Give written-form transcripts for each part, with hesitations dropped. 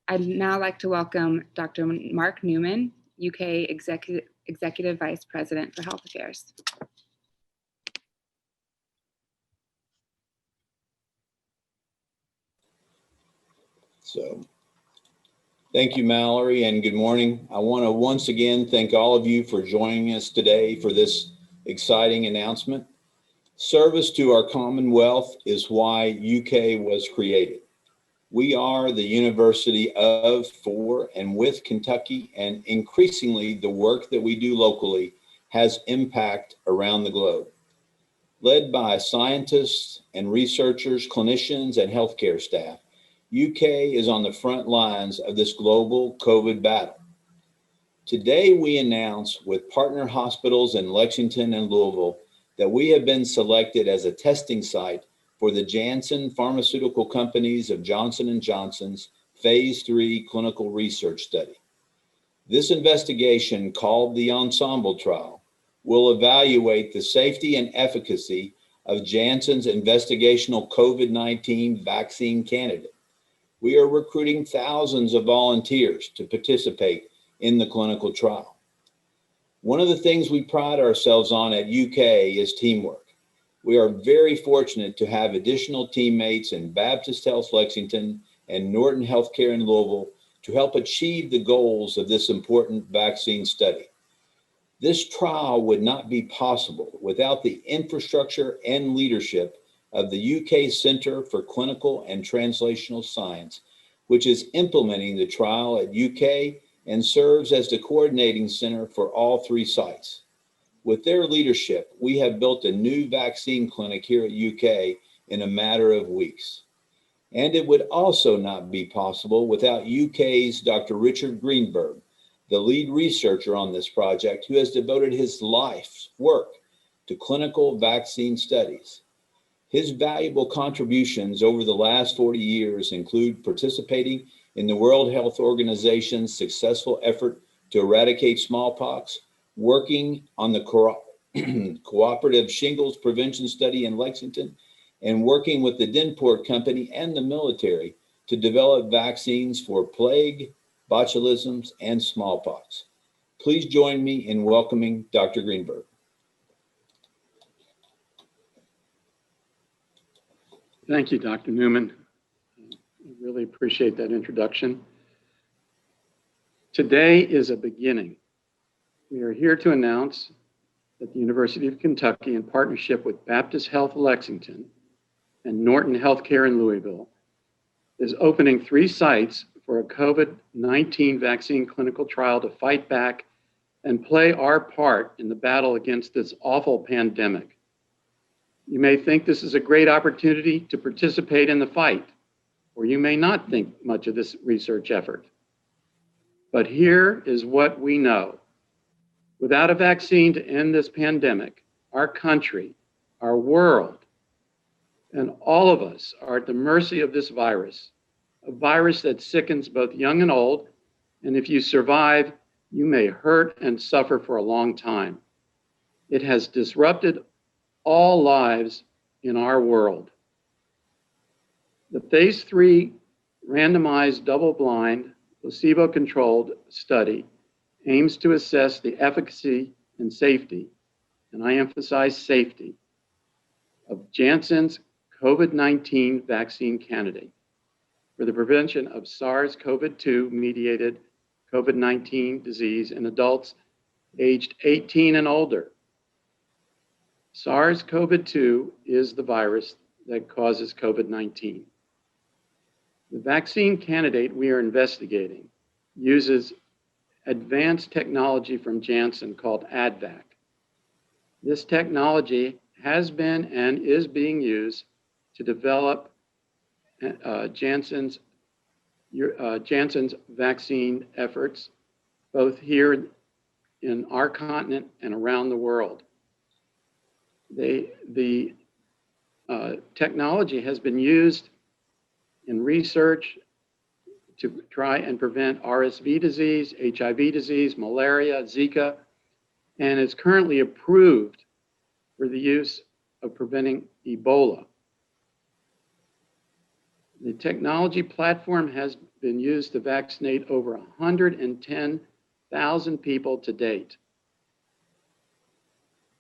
I'd now like to welcome Dr. Mark Newman, UK Executive Vice President for Health Affairs. So, thank you, Mallory, and good morning. I want to once again thank all of you for joining us today for this exciting announcement. Service to our Commonwealth is why UK was created. We are the university of, for, and with Kentucky, and increasingly the work that we do locally has impact around the globe. Led by scientists and researchers, clinicians, and healthcare staff, UK is on the front lines of this global COVID battle. Today, we announce with partner hospitals in Lexington and Louisville that we have been selected as a testing site for the Janssen Pharmaceutical Companies of Johnson & Johnson's Phase 3 clinical research study. This investigation, called the Ensemble Trial, will evaluate the safety and efficacy of Janssen's investigational COVID-19 vaccine candidate. We are recruiting thousands of volunteers to participate in the clinical trial. One of the things we pride ourselves on at UK is teamwork. We are very fortunate to have additional teammates in Baptist Health Lexington and Norton Healthcare in Louisville to help achieve the goals of this important vaccine study. This trial would not be possible without the infrastructure and leadership of the UK Center for Clinical and Translational Science, which is implementing the trial at UK and serves as the coordinating center for all 3 sites. With their leadership, we have built a new vaccine clinic here at UK in a matter of weeks. And it would also not be possible without UK's Dr. Richard Greenberg, the lead researcher on this project, who has devoted his life's work to clinical vaccine studies. His valuable contributions over the last 40 years include participating in the World Health Organization's successful effort to eradicate smallpox, working on the cooperative shingles prevention study in Lexington, and working with the Denport Company and the military to develop vaccines for plague, botulisms, and smallpox. Please join me in welcoming Dr. Greenberg. Thank you, Dr. Newman. I really appreciate that introduction. Today is a beginning. We are here to announce that the University of Kentucky, in partnership with Baptist Health Lexington and Norton Healthcare in Louisville, is opening 3 sites for a COVID-19 vaccine clinical trial to fight back and play our part in the battle against this awful pandemic. You may think this is a great opportunity to participate in the fight, or you may not think much of this research effort. But here is what we know. Without a vaccine to end this pandemic, our country, our world, and all of us are at the mercy of this virus, a virus that sickens both young and old, and if you survive, you may hurt and suffer for a long time. It has disrupted all lives in our world. The Phase 3 randomized double-blind placebo-controlled study aims to assess the efficacy and safety, and I emphasize safety, of Janssen's COVID-19 vaccine candidate for the prevention of SARS-CoV-2 mediated COVID-19 disease in adults aged 18 and older. SARS-CoV-2 is the virus that causes COVID-19. The vaccine candidate we are investigating uses advanced technology from Janssen called AdVac. This technology has been and is being used to develop Janssen's vaccine efforts, both here in our continent and around the world. The technology has been used in research to try and prevent RSV disease, HIV disease, malaria, Zika, and is currently approved for the use of preventing Ebola. The technology platform has been used to vaccinate over 110,000 people to date.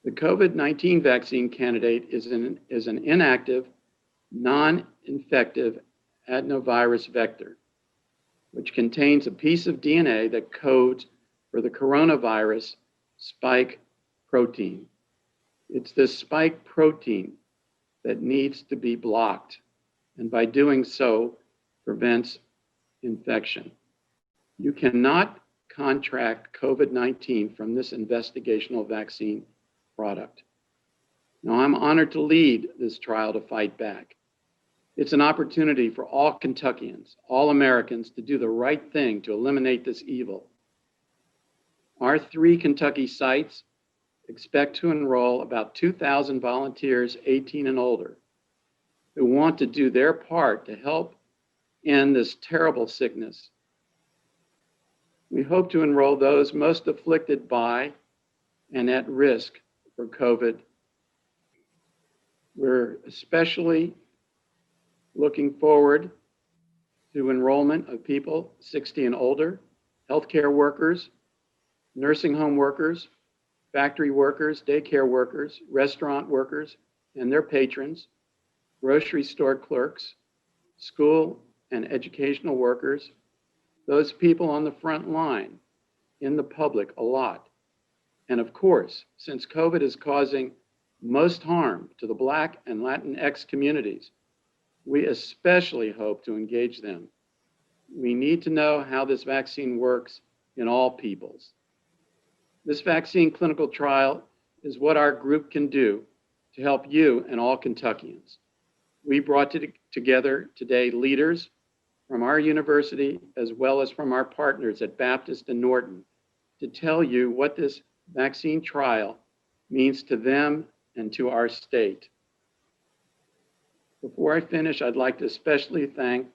The COVID-19 vaccine candidate is an inactive, non-infective adenovirus vector, which contains a piece of DNA that codes for the coronavirus spike protein. It's this spike protein that needs to be blocked, and by doing so, prevents infection. You cannot contract COVID-19 from this investigational vaccine product. Now, I'm honored to lead this trial to fight back. It's an opportunity for all Kentuckians, all Americans, to do the right thing to eliminate this evil. Our 3 Kentucky sites expect to enroll about 2,000 volunteers 18 and older who want to do their part to help end this terrible sickness. We hope to enroll those most afflicted by and at risk for COVID. We're especially looking forward to enrollment of people 60 and older, healthcare workers, nursing home workers, factory workers, daycare workers, restaurant workers and their patrons, grocery store clerks, school and educational workers, those people on the front line, in the public a lot. And of course, since COVID is causing most harm to the Black and Latinx communities, we especially hope to engage them. We need to know how this vaccine works in all peoples. This vaccine clinical trial is what our group can do to help you and all Kentuckians. We brought together today leaders from our university as well as from our partners at Baptist and Norton to tell you what this vaccine trial means to them and to our state. Before I finish, I'd like to especially thank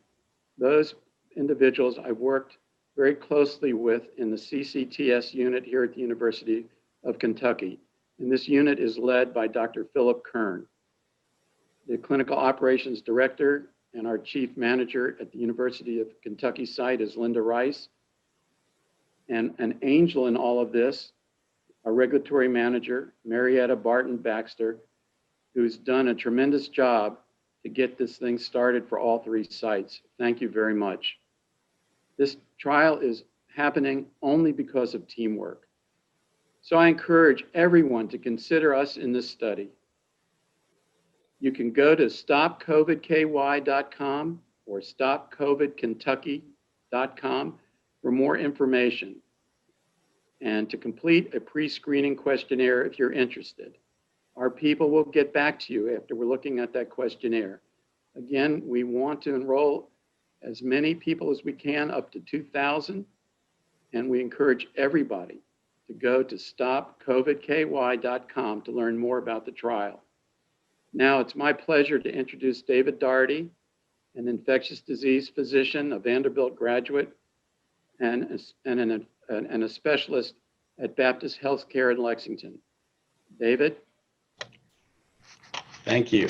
those individuals I've worked very closely with in the CCTS unit here at the University of Kentucky. And this unit is led by Dr. Philip Kern. The clinical operations director and our chief manager at the University of Kentucky site is Linda Rice. And an angel in all of this, our regulatory manager, Marietta Barton Baxter, who's done a tremendous job to get this thing started for all 3 sites. Thank you very much. This trial is happening only because of teamwork. So I encourage everyone to consider us in this study. You can go to stopcovidky.com or stopcovidkentucky.com for more information and to complete a pre-screening questionnaire if you're interested. Our people will get back to you after we're looking at that questionnaire. Again, we want to enroll as many people as we can, up to 2,000, and we encourage everybody to go to stopcovidky.com to learn more about the trial. Now it's my pleasure to introduce David Doherty, an infectious disease physician, a Vanderbilt graduate, and a specialist at Baptist Healthcare in Lexington. David? Thank you.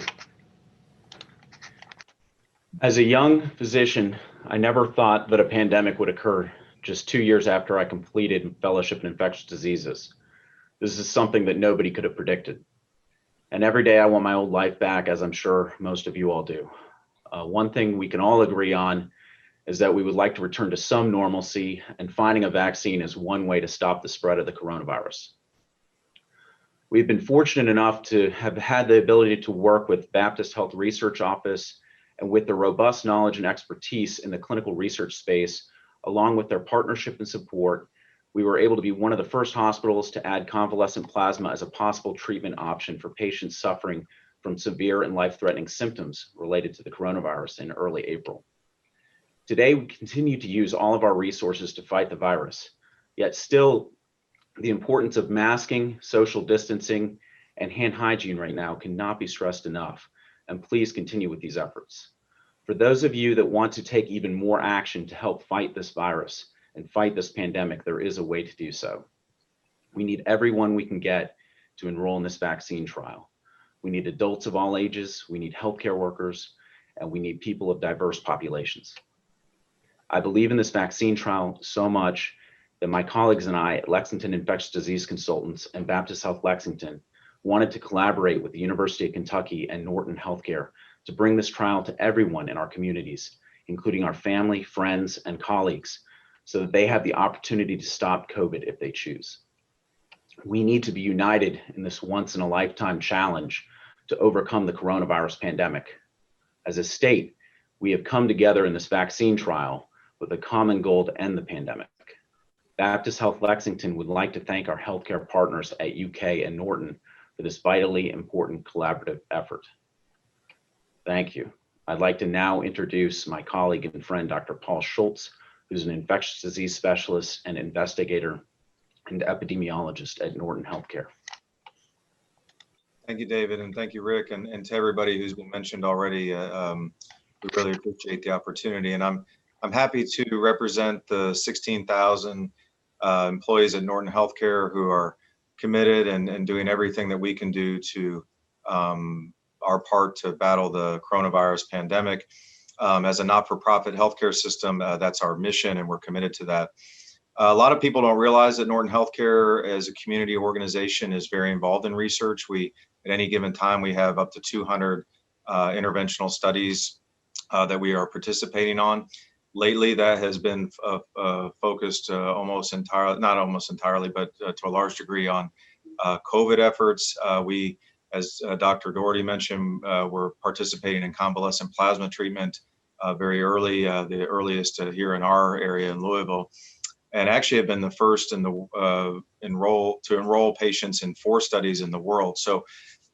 As a young physician, I never thought that a pandemic would occur just 2 years after I completed fellowship in infectious diseases. This is something that nobody could have predicted. And every day I want my old life back, as I'm sure most of you all do. One thing we can all agree on is that we would like to return to some normalcy, and finding a vaccine is one way to stop the spread of the coronavirus. We've been fortunate enough to have had the ability to work with Baptist Health Research Office, and with the robust knowledge and expertise in the clinical research space, along with their partnership and support, we were able to be one of the first hospitals to add convalescent plasma as a possible treatment option for patients suffering from severe and life-threatening symptoms related to the coronavirus in early April. Today, we continue to use all of our resources to fight the virus, yet still the importance of masking, social distancing, and hand hygiene right now cannot be stressed enough, and please continue with these efforts. For those of you that want to take even more action to help fight this virus and fight this pandemic, there is a way to do so. We need everyone we can get to enroll in this vaccine trial. We need adults of all ages, we need healthcare workers, and we need people of diverse populations. I believe in this vaccine trial so much that my colleagues and I at Lexington Infectious Disease Consultants and Baptist Health Lexington wanted to collaborate with the University of Kentucky and Norton Healthcare to bring this trial to everyone in our communities, including our family, friends, and colleagues, so that they have the opportunity to stop COVID if they choose. We need to be united in this once-in-a-lifetime challenge to overcome the coronavirus pandemic. As a state, we have come together in this vaccine trial with a common goal to end the pandemic. Baptist Health Lexington would like to thank our healthcare partners at UK and Norton for this vitally important collaborative effort. Thank you. I'd like to now introduce my colleague and friend, Dr. Paul Schultz, who's an infectious disease specialist and investigator and epidemiologist at Norton Healthcare. Thank you, David, and thank you, Rick, and to everybody who's been mentioned already. We really appreciate the opportunity, and I'm happy to represent the 16,000 employees at Norton Healthcare who are committed and doing everything that we can do to our part to battle the coronavirus pandemic. As a not-for-profit healthcare system, that's our mission, and we're committed to that. A lot of people don't realize that Norton Healthcare as a community organization is very involved in research. At any given time, we have up to 200 interventional studies that we are participating on. Lately, that has been focused almost entirely, not almost entirely, but to a large degree on COVID efforts. We, as Dr. Doherty mentioned, we're participating in convalescent plasma treatment very early, the earliest here in our area in Louisville, and actually have been the first in the enroll patients in 4 studies in the world. So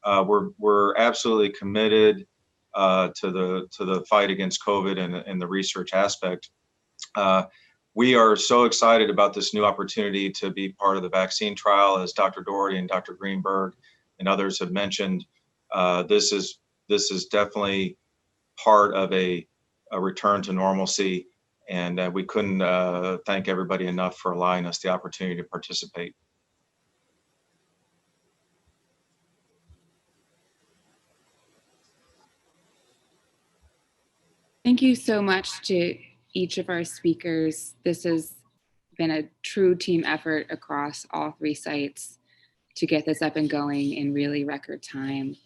we're absolutely committed to the fight against COVID and the research aspect. We are so excited about this new opportunity to be part of the vaccine trial. As Dr. Doherty and Dr. Greenberg and others have mentioned, this is definitely part of a return to normalcy, and we couldn't thank everybody enough for allowing us the opportunity to participate. Thank you so much to each of our speakers. This has been a true team effort across all 3 sites to get this up and going in really record time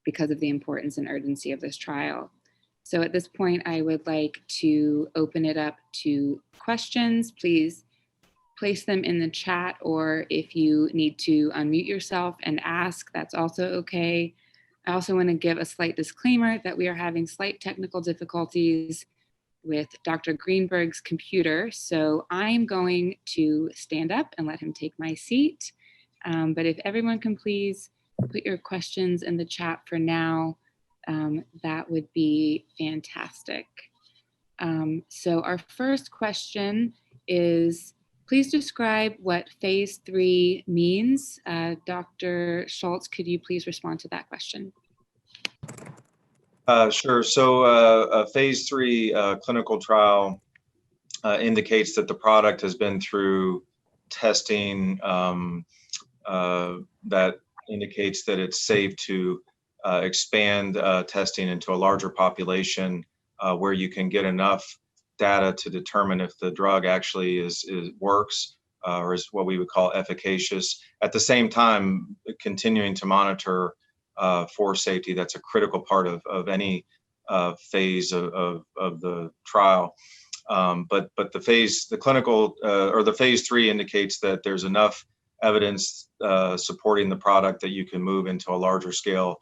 because of the importance and urgency of this trial. So at this point, I would like to open it up to questions. Please place them in the chat, or if you need to unmute yourself and ask, that's also okay. I also want to give a slight disclaimer that we are having slight technical difficulties with Dr. Greenberg's computer. So I'm going to stand up and let him take my seat. But if everyone can please put your questions in the chat for now, that would be fantastic. So our first question is, please describe what phase 3 means. Dr. Schultz, could you please respond to that question? Sure. So a phase 3 clinical trial indicates that the product has been through testing that indicates that it's safe to expand testing into a larger population where you can get enough data to determine if the drug actually works or is what we would call efficacious. At the same time, continuing to monitor for safety. That's a critical part of any phase of the trial. But the clinical or the phase 3 indicates that there's enough evidence supporting the product that you can move into a larger scale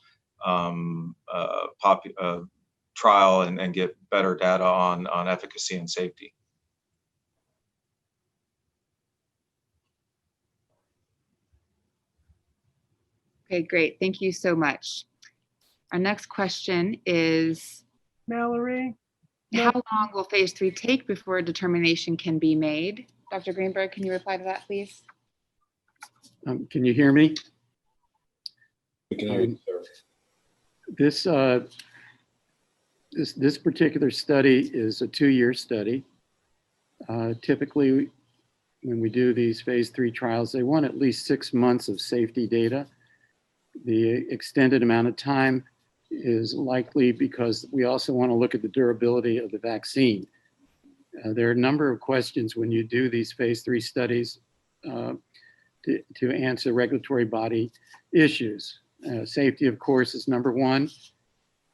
trial and get better data on efficacy and safety. Okay, great. Thank you so much. Our next question is, Mallory? how long will phase 3 take before a determination can be made? Dr. Greenberg, can you reply to that, please? Can you hear me? We can hear you, sir. This particular study is a 2-year study. Typically, when we do these phase 3 trials, they want at least 6 months of safety data. The extended amount of time is likely because we also want to look at the durability of the vaccine. There are a number of questions when you do these phase 3 studies to answer regulatory body issues. Safety, of course, is number 1.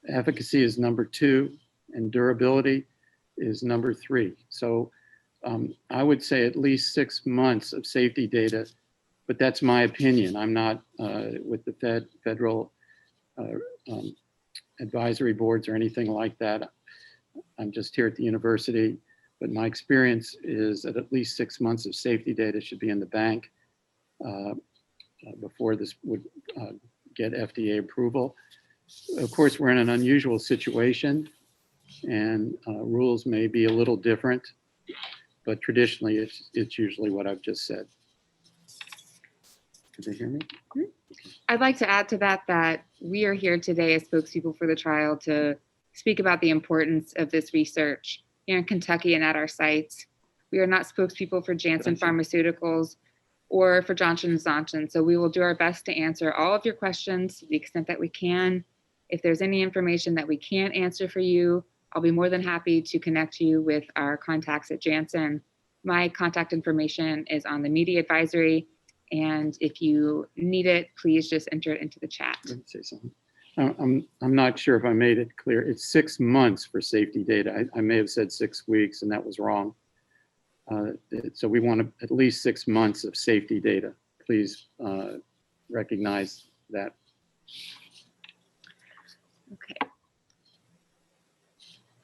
Efficacy is number 2, and durability is number 3. So I would say at least 6 months of safety data, but that's my opinion. I'm not with the federal advisory boards or anything like that. I'm just here at the university, but my experience is that at least 6 months of safety data should be in the bank before this would get FDA approval. Of course, we're in an unusual situation and rules may be a little different, but traditionally it's usually what I've just said. Did they hear me? I'd like to add to that we are here today as spokespeople for the trial to speak about the importance of this research here in Kentucky and at our sites. We are not spokespeople for Janssen Pharmaceuticals or for Johnson & Johnson. So we will do our best to answer all of your questions to the extent that we can. If there's any information that we can't answer for you, I'll be more than happy to connect you with our contacts at Janssen. My contact information is on the media advisory. And if you need it, please just enter it into the chat. Let me say something. I'm not sure if I made it clear. It's 6 months for safety data. I may have said 6 weeks and that was wrong. So we want at least 6 months of safety data. Please recognize that. Okay.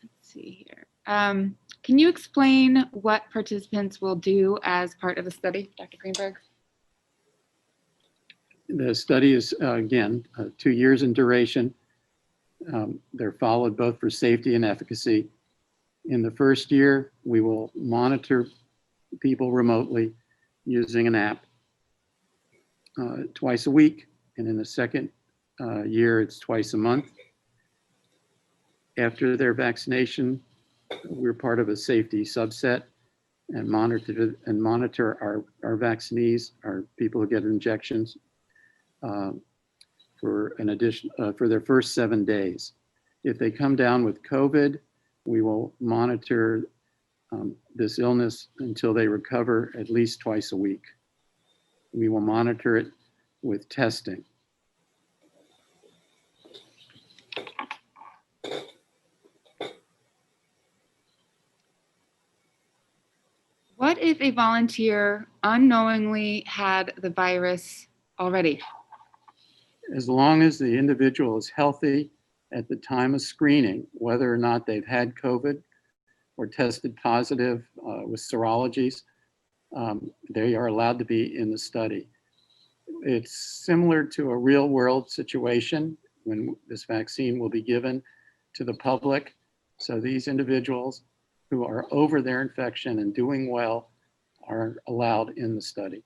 Let's see here. Can you explain what participants will do as part of the study, Dr. Greenberg? The study is, again, 2 years in duration. They're followed both for safety and efficacy. In the first year, we will monitor people remotely using an app twice a week. And in the second year, it's twice a month. After their vaccination, we're part of a safety subset and monitor our vaccinees, our people who get injections, for their first 7 days. If they come down with COVID, we will monitor this illness until they recover at least twice a week. We will monitor it with testing. What if a volunteer unknowingly had the virus already? As long as the individual is healthy at the time of screening, whether or not they've had COVID or tested positive with serologies, they are allowed to be in the study. It's similar to a real world situation when this vaccine will be given to the public. So these individuals who are over their infection and doing well are allowed in the study.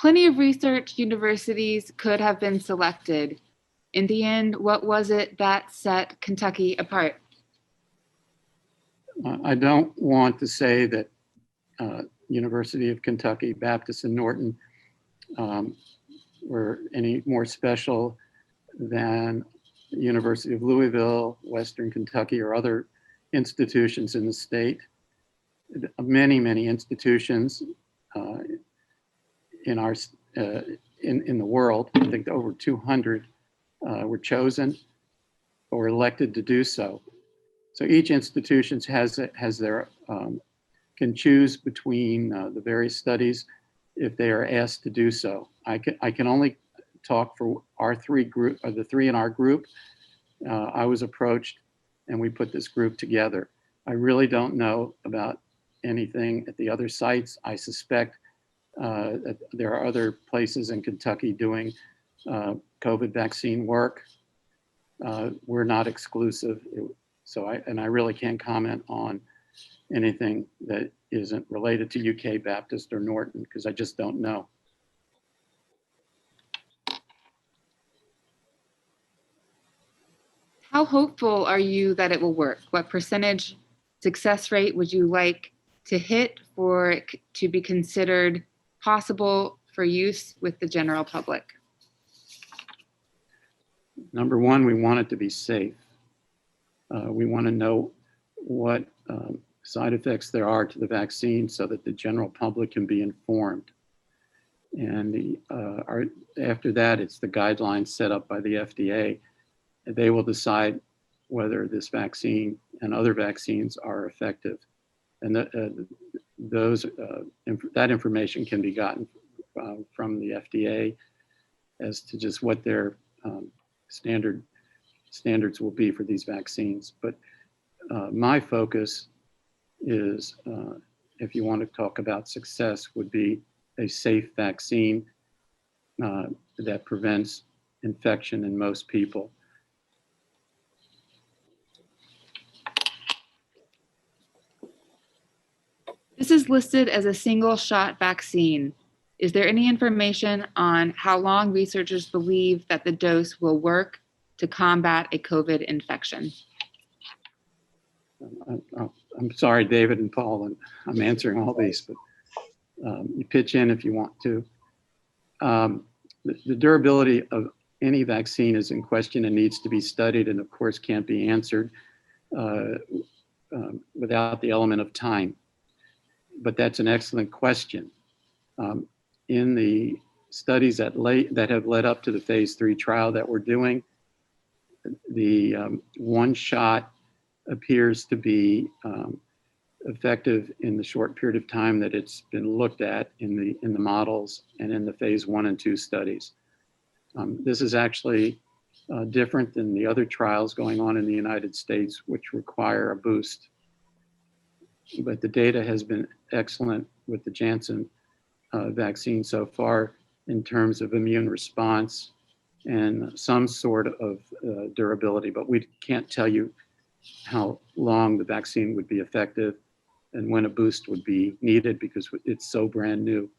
Plenty of research universities could have been selected. In the end, what was it that set Kentucky apart? I don't want to say that University of Kentucky, Baptist and Norton were any more special than University of Louisville, Western Kentucky, or other institutions in the state. Many institutions in the world, I think over 200 were chosen or elected to do so. So each institution can choose between the various studies if they are asked to do so. I can only talk for our the three in our group. I was approached and we put this group together. I really don't know about anything at the other sites. I suspect that there are other places in Kentucky doing COVID vaccine work. We're not exclusive. So I really can't comment on anything that isn't related to UK Baptist or Norton because I just don't know. How hopeful are you that it will work? What percentage success rate would you like to hit for it to be considered possible for for use with the general public? Number one, we want it to be safe. We want to know what side effects there are to the vaccine so that the general public can be informed. And after that, it's the guidelines set up by the FDA. They will decide whether this vaccine and other vaccines are effective. And that information can be gotten from the FDA as to just what their standards will be for these vaccines. But my focus is, if you want to talk about success, would be a safe vaccine that prevents infection in most people. This is listed as a single shot vaccine. Is there any information on how long researchers believe that the dose will work to combat a COVID infection? I'm sorry, David and Paul, and I'm answering all these, but you pitch in if you want to. The durability of any vaccine is in question and needs to be studied, and of course can't be answered without the element of time. But that's an excellent question. In the studies that have led up to the phase 3 trial that we're doing, the one shot appears to be effective in the short period of time that it's been looked at in the models and in the phase 1 and 2 studies. This is actually different than the other trials going on in the United States, which require a boost. But the data has been excellent with the Janssen vaccine so far in terms of immune response and some sort of durability, but we can't tell you how long the vaccine would be effective and when a boost would be needed because it's so brand new.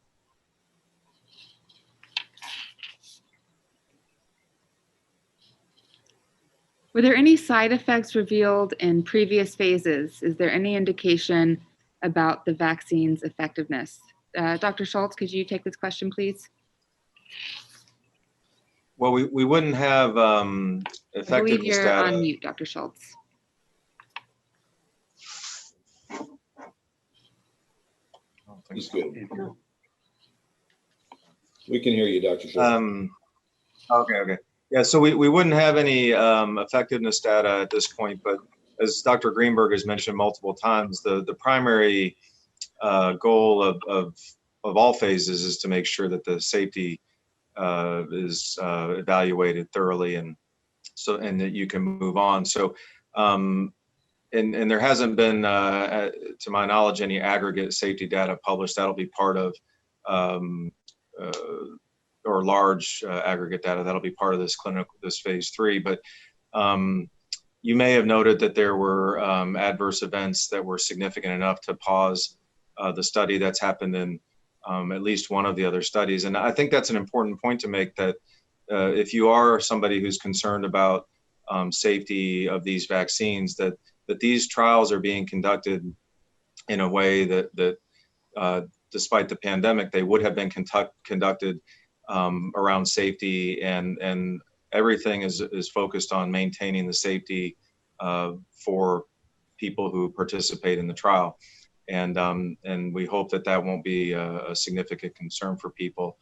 Were there any side effects revealed in previous phases? Is there any indication about the vaccine's effectiveness? Dr. Schultz, could you take this question, please? Well, we wouldn't have I believe effectiveness you're data. on mute, Dr. Schultz. I don't think He's so. good. We can hear you, Dr. Schultz. Okay. Yeah, so we wouldn't have any effectiveness data at this point, but as Dr. Greenberg has mentioned multiple times, the primary goal of all phases is to make sure that the safety is evaluated thoroughly and that you can move on. So and there hasn't been, to my knowledge, any aggregate safety data published. That'll be part of or large aggregate data that'll be part of this phase 3. But you may have noted that there were adverse events that were significant enough to pause the study. That's happened in at least one of the other studies. And I think that's an important point to make, that if you are somebody who's concerned about safety of these vaccines, that these trials are being conducted in a way that despite the pandemic, they would have been conducted around safety, and everything is focused on maintaining the safety for people who participate in the trial. And we hope that won't be a significant concern for people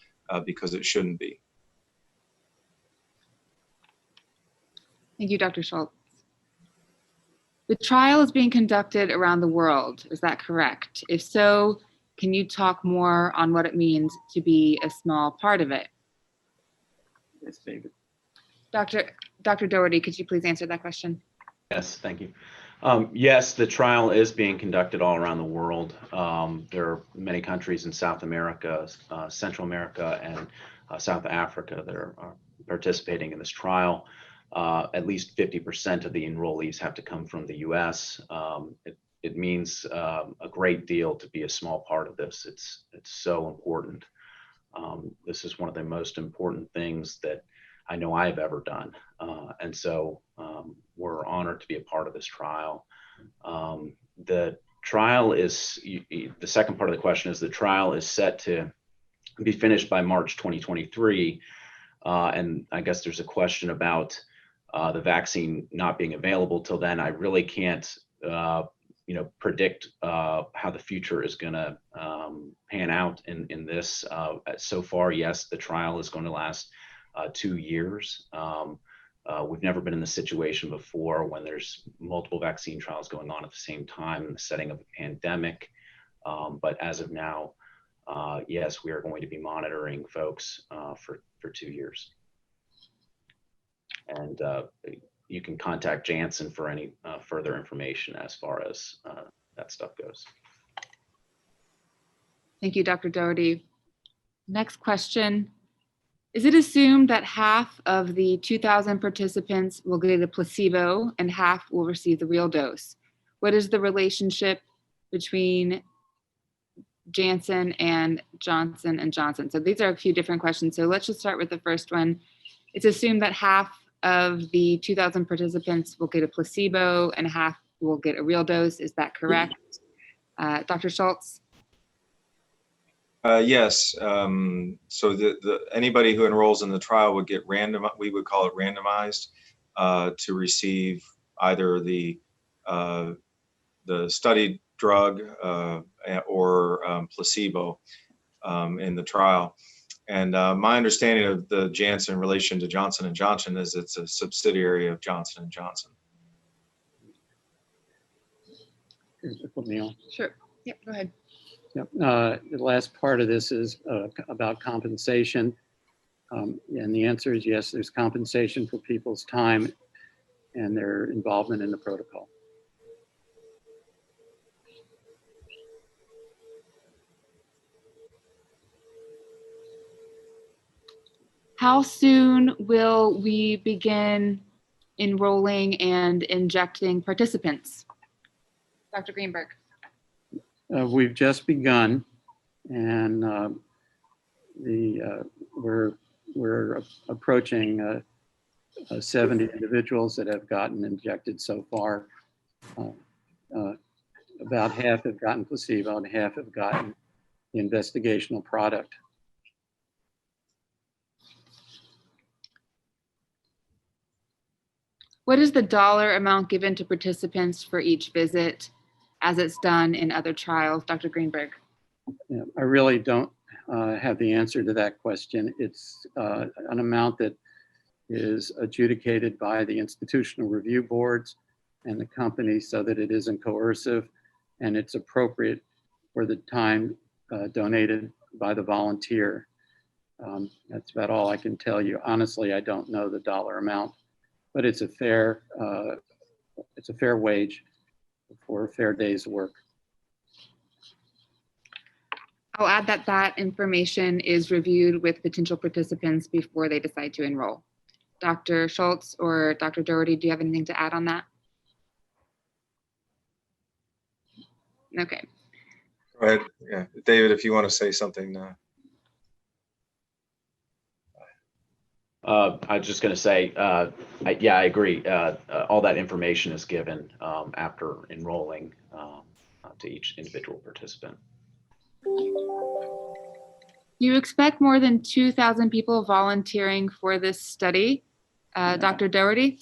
because it shouldn't be. Thank you, Dr. Schultz. The trial is being conducted around the world, is that correct? If so, can you talk more on what it means to be a small part of it? Yes, David. Dr. Doherty, could you please answer that question? Yes, thank you. Yes, the trial is being conducted all around the world. There are many countries in South America, Central America, and South Africa that are participating in this trial. At least 50% of the enrollees have to come from the US. It means a great deal to be a small part of this. It's so important. This is one of the most important things that I know I've ever done. And so we're honored to be a part of this trial. The trial is, the second part of the question is, the trial is set to be finished by March 2023. And I guess there's a question about the vaccine not being available till then. I really can't, predict how the future is going to pan out in this. So far, yes, the trial is going to last 2 years. We've never been in this situation before when there's multiple vaccine trials going on at the same time in the setting of a pandemic. But as of now, yes, we are going to be monitoring folks for 2 years. And you can contact Janssen for any further information as far as that stuff goes. Thank you, Dr. Doherty. Next question. Is it assumed that half of the 2,000 participants will get a placebo and half will receive the real dose? What is the relationship between Janssen and Johnson & Johnson? So these are a few different questions. So let's just start with the first one. It's assumed that half of the 2,000 participants will get a placebo and half will get a real dose. Is that correct? Dr. Schultz? Yes. So anybody who enrolls in the trial would get we would call it randomized to receive either the studied drug or placebo in the trial. And my understanding of the Janssen in relation to Johnson & Johnson is it's a subsidiary of Johnson & Johnson. Put me on. Sure. Yep, go ahead. Yep. The last part of this is about compensation. And the answer is yes, there's compensation for people's time and their involvement in the protocol. How soon will we begin enrolling and injecting participants? Dr. Greenberg. We've just begun, and we're approaching 70 individuals that have gotten injected so far. About half have gotten placebo and half have gotten the investigational product. What is the dollar amount given to participants for each visit as it's done in other trials? Dr. Greenberg. Yeah, I really don't have the answer to that question. It's an amount that is adjudicated by the institutional review boards and the company so that it isn't coercive and it's appropriate for the time donated by the volunteer. That's about all I can tell you. Honestly, I don't know the dollar amount, but it's a fair wage for a fair day's work. I'll add that that information is reviewed with potential participants before they decide to enroll. Dr. Schultz or Dr. Doherty, do you have anything to add on that? Okay. Go ahead. Yeah, David, if you want to say something. I was just going to say, yeah, I agree. All that information is given after enrolling to each individual participant. You expect more than 2,000 people volunteering for this study, Dr. Doherty?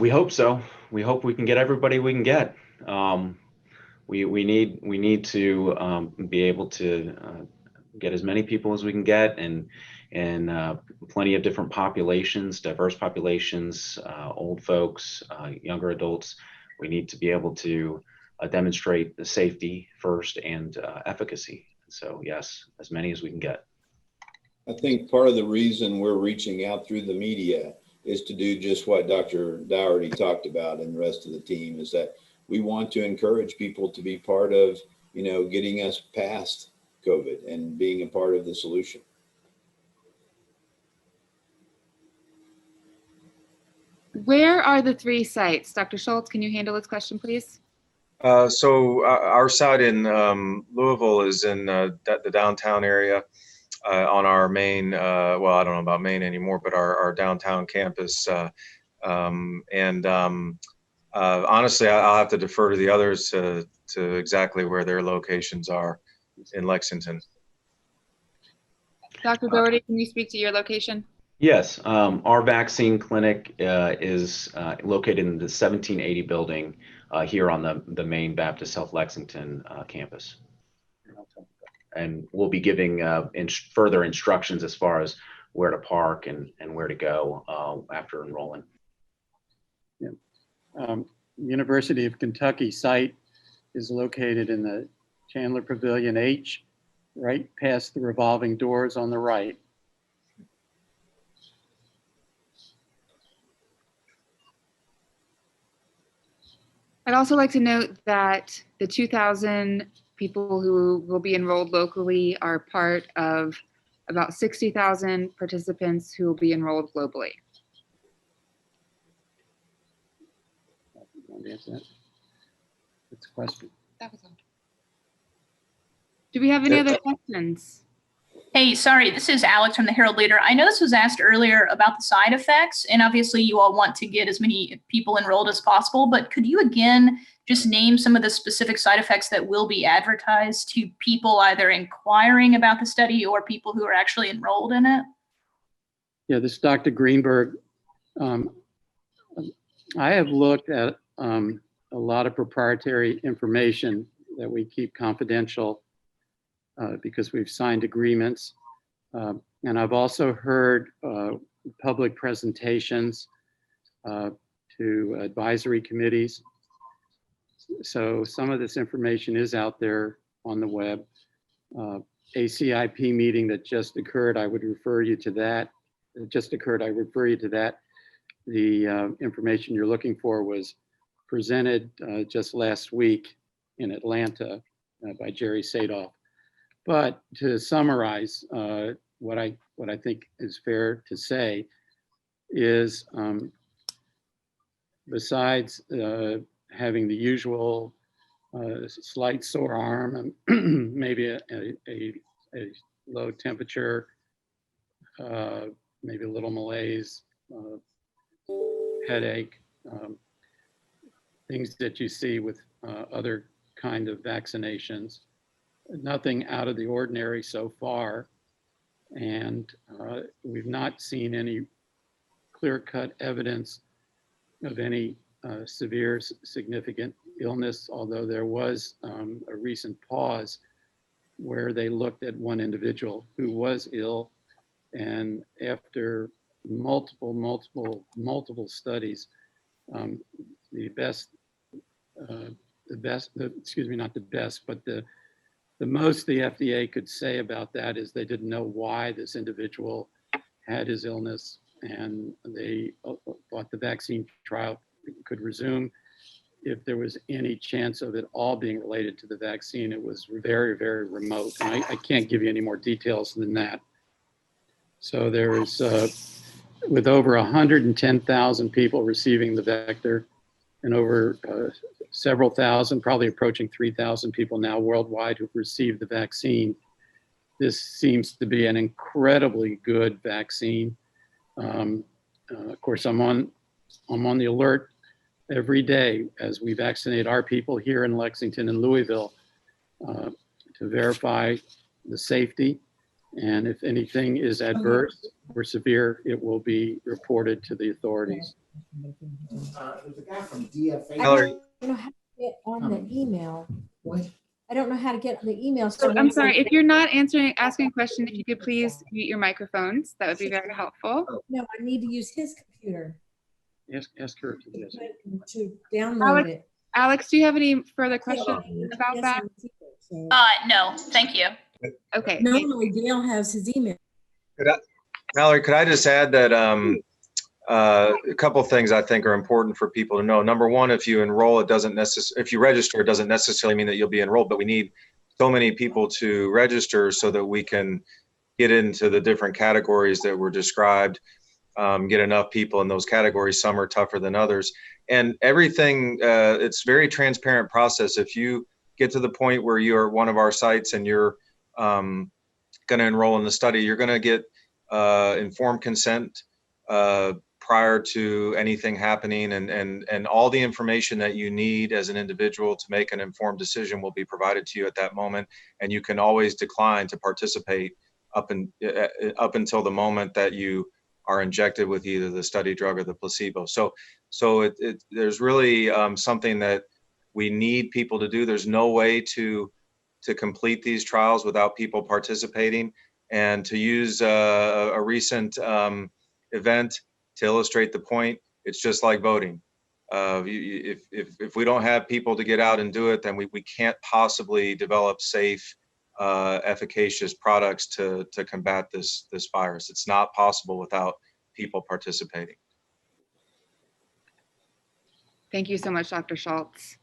We hope so. We hope we can get everybody we can get. We need to be able to get as many people as we can get, and plenty of different populations, diverse populations, old folks, younger adults. We need to be able to demonstrate the safety first and efficacy. So yes, as many as we can get. I think part of the reason we're reaching out through the media is to do just what Dr. Doherty talked about and the rest of the team, is that we want to encourage people to be part of, getting us past COVID and being a part of the solution. Where are the 3 sites? Dr. Schultz, can you handle this question, please? So our site in Louisville is in the downtown area on our main, well, I don't know about main anymore, but our downtown campus. Honestly, I'll have to defer to the others to exactly where their locations are. in Lexington. Dr. Doherty, can you speak to your location? Yes, our vaccine clinic is located in the 1780 building here on the main Baptist Health Lexington campus. And we'll be giving further instructions as far as where to park and where to go after enrolling. Yeah. University of Kentucky site is located in the Chandler Pavilion H, right past the revolving doors on the right. I'd also like to note that the 2,000 people who will be enrolled locally are part of about 60,000 participants who will be enrolled globally. That's a question. That was all. Do we have any other questions? Hey, sorry, this is Alex from the Herald Leader. I know this was asked earlier about the side effects, and obviously you all want to get as many people enrolled as possible, but could you again just name some of the specific side effects that will be advertised to people either inquiring about the study or people who are actually enrolled in it? Yeah, this is Dr. Greenberg. I have looked at a lot of proprietary information that we keep confidential because we've signed agreements. And I've also heard public presentations to advisory committees. So some of this information is out there on the web. ACIP meeting that just occurred, I would refer you to that. It just occurred, I refer you to that. The information you're looking for was presented just last week in Atlanta by Jerry Sadoff. But to summarize, what I think is fair to say is, besides having the usual slight sore arm and maybe a low temperature, maybe a little malaise, headache, things that you see with other kind of vaccinations. Nothing out of the ordinary so far. And we've not seen any clear-cut evidence of any severe significant illness, although there was a recent pause where they looked at one individual who was ill, and after multiple studies, the most the FDA could say about that is they didn't know why this individual had his illness, and they thought the vaccine trial could resume if there was any chance of it all being related to the vaccine. It was very, very remote, and I can't give you any more details than that. So there's, with over 110,000 people receiving the vector and over several thousand, probably approaching 3,000 people now worldwide who've received the vaccine, this seems to be an incredibly good vaccine. Of course, I'm on the alert every day as we vaccinate our people here in Lexington and Louisville to verify the safety. And if anything is adverse or severe, it will be reported to the authorities. There's a guy from DFA. I don't know how to get on the email. What? I don't know how to get on the email. So I'm sorry, if you're not asking a question, if you could please mute your microphones, that would be very helpful. No, I need to use his computer Ask her to do this. to download it. Alex, do you have any further questions about Yes, that? so- No, thank you. Okay. Normally Dale has his email. Mallory, could I just add that a couple of things I think are important for people to know. Number one, if you enroll, if you register, it doesn't necessarily mean that you'll be enrolled, but we need so many people to register so that we can get into the different categories that were described, get enough people in those categories. Some are tougher than others. And everything, it's very transparent process. If you get to the point where you are one of our sites and you're going to enroll in the study, you're going to get informed consent prior to anything happening, and all the information that you need as an individual to make an informed decision will be provided to you at that moment, and you can always decline to participate up until the moment that you are injected with either the study drug or the placebo. So there's really something that we need people to do. There's no way to complete these trials without people participating. And to use a recent event to illustrate the point, it's just like voting. If we don't have people to get out and do it, then we can't possibly develop safe, efficacious products to combat this virus. It's not possible without people participating. Thank you so much, Dr. Schultz.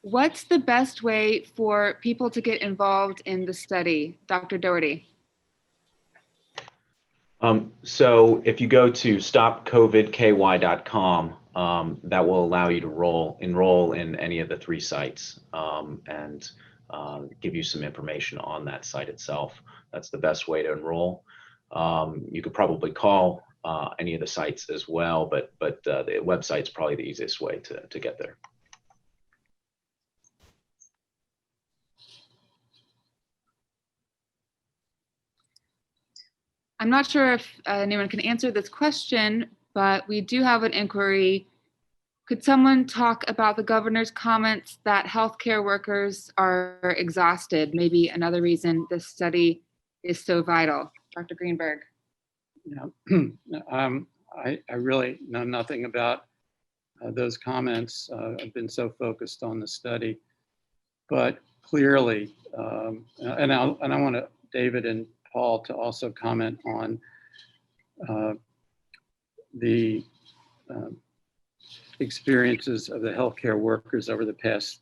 What's the best way for people to get involved in the study, Dr. Doherty? So if you go to stopcovidky.com, that will allow you to enroll in any of the 3 sites and give you some information on that site itself. That's the best way to enroll. You could probably call any of the sites as well, but the website's probably the easiest way to get there. I'm not sure if anyone can answer this question, but we do have an inquiry. Could someone talk about the governor's comments that healthcare workers are exhausted? Maybe another reason this study is so vital. Dr. Greenberg. Yeah, I really know nothing about those comments. I've been so focused on the study, but clearly, and I want David and Paul to also comment on the experiences of the healthcare workers over the past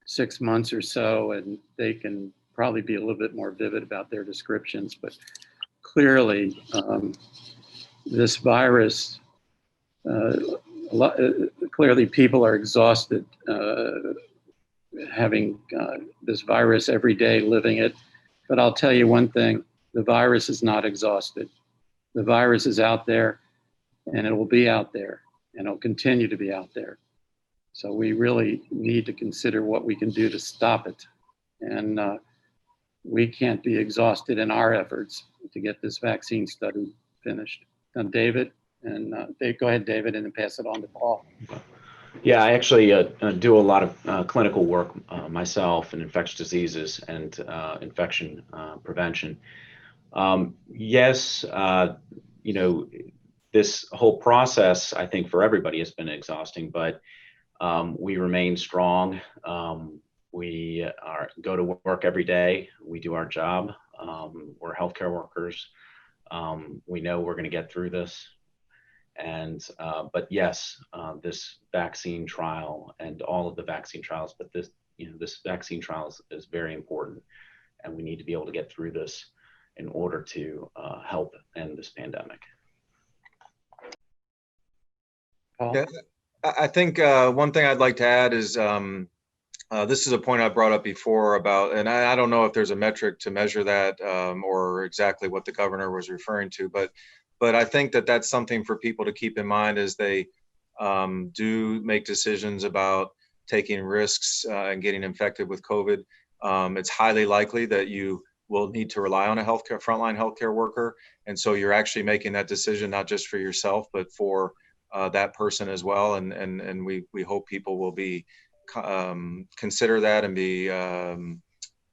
6 months or so, and they can probably be a little bit more vivid about their descriptions, but clearly this virus, clearly people are exhausted having this virus every day, living it. But I'll tell you one thing, the virus is not exhausted. The virus is out there, and it will be out there, and it'll continue to be out there. So we really need to consider what we can do to stop it. And we can't be exhausted in our efforts to get this vaccine study finished. Now, David, and go ahead, David, and then pass it on to Paul. Yeah, I actually do a lot of clinical work myself in infectious diseases and infection prevention. Yes, you know, this whole process, I think for everybody has been exhausting, but we remain strong. We go to work every day. We do our job. We're healthcare workers. We know we're going to get through this. And but yes, this vaccine trial and all of the vaccine trials, but this vaccine trial is very important, and we need to be able to get through this in order to help end this pandemic. Paul? Yeah, I think one thing I'd like to add is this is a point I brought up before about, and I don't know if there's a metric to measure that or exactly what the governor was referring to, but I think that that's something for people to keep in mind as they do make decisions about taking risks and getting infected with COVID. It's highly likely that you will need to rely on a frontline healthcare worker. And so you're actually making that decision, not just for yourself, but for that person as well. And we hope people will be consider that and be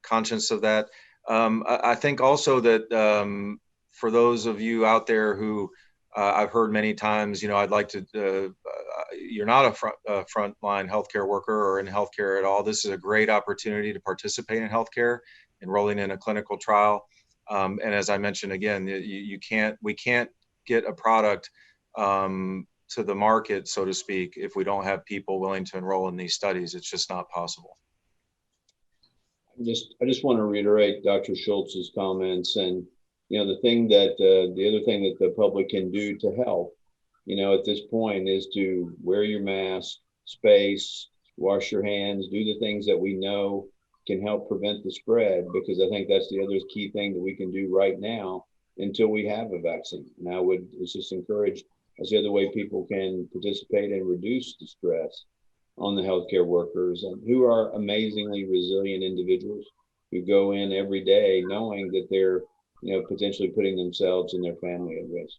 conscious of that. I think also that for those of you out there who I've heard many times, I'd like to, you're not a frontline healthcare worker or in healthcare at all. This is a great opportunity to participate in healthcare, enrolling in a clinical trial. And as I mentioned again, we can't get a product to the market, so to speak, if we don't have people willing to enroll in these studies. It's just not possible. I just want to reiterate Dr. Schultz's comments, and the other thing that the public can do to help, at this point, is to wear your mask, space wash your hands, do the things that we know can help prevent the spread, because I think that's the other key thing that we can do right now until we have a vaccine. And I would just encourage, that's the other way people can participate and reduce the stress on the healthcare workers, and who are amazingly resilient individuals who go in every day knowing that they're, potentially putting themselves and their family at risk.